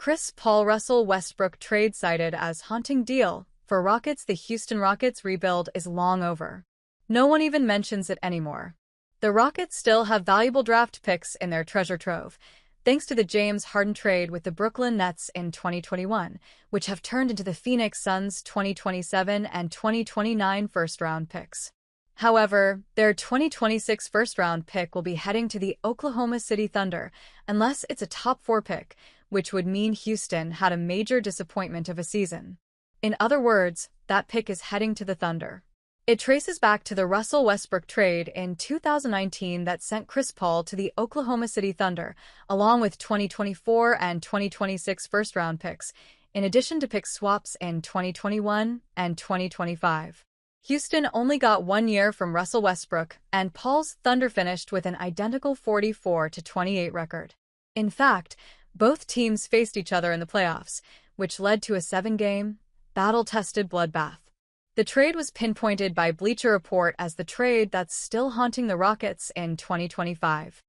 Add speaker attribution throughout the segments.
Speaker 1: Chris Paul-Russell Westbrook trade cited as haunting deal. For Rockets, the Houston Rockets rebuild is long over. No one even mentions it anymore. The Rockets still have valuable draft picks in their treasure trove, thanks to the James Harden trade with the Brooklyn Nets in 2021, which have turned into the Phoenix Suns' 2027 and 2029 first-round picks. However, their 2026 first-round pick will be heading to the Oklahoma City Thunder, unless it's a top-4 pick, which would mean Houston had a major disappointment of a season. In other words, that pick is heading to the Thunder. It traces back to the Russell Westbrook trade in 2019 that sent Chris Paul to the Oklahoma City Thunder, along with 2024 and 2026 first-round picks, in addition to pick swaps in 2021 and 2025. Houston only got 1 year from Russell Westbrook, and Paul's Thunder finished with an identical 44-28 record. In fact, both teams faced each other in the playoffs, which led to a 7-game, battle-tested bloodbath. The trade was pinpointed by Bleacher Report as the trade that's still haunting the Rockets in 2025.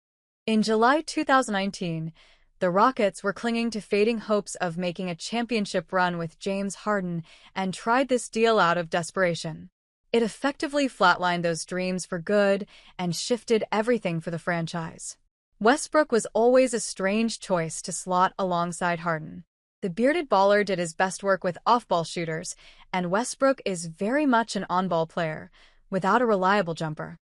Speaker 1: In July 2019, the Rockets were clinging to fading hopes of making a championship run with James Harden and tried this deal out of desperation. It effectively flatlined those dreams for good and shifted everything for the franchise. Westbrook was always a strange choice to slot alongside Harden. The bearded baller did his best work with off-ball shooters, and Westbrook is very much an on-ball player, without a reliable jumper.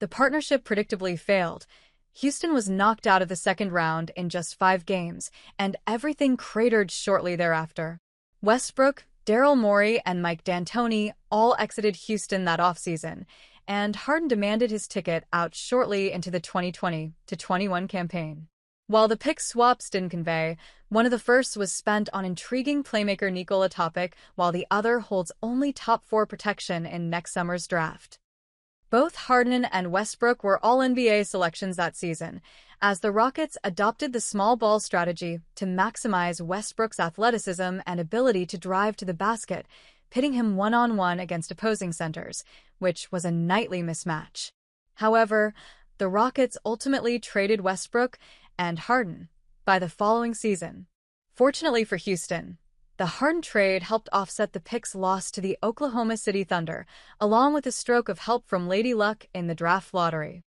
Speaker 1: The partnership predictably failed. Houston was knocked out of the second round in just 5 games, and everything cratered shortly thereafter. Westbrook, Daryl Morey, and Mike D'Antoni all exited Houston that offseason, and Harden demanded his ticket out shortly into the 2020-21 campaign. While the pick swaps didn't convey, one of the first was spent on intriguing playmaker Nikola Topic, while the other holds only top-4 protection in next summer's draft. Both Harden and Westbrook were All-NBA selections that season, as the Rockets adopted the small ball strategy to maximize Westbrook's athleticism and ability to drive to the basket, pitting him one-on-one against opposing centers, which was a nightly mismatch. However, the Rockets ultimately traded Westbrook and Harden by the following season. Fortunately for Houston, the Harden trade helped offset the picks lost to the Oklahoma City Thunder, along with a stroke of help from Lady Luck in the draft lottery.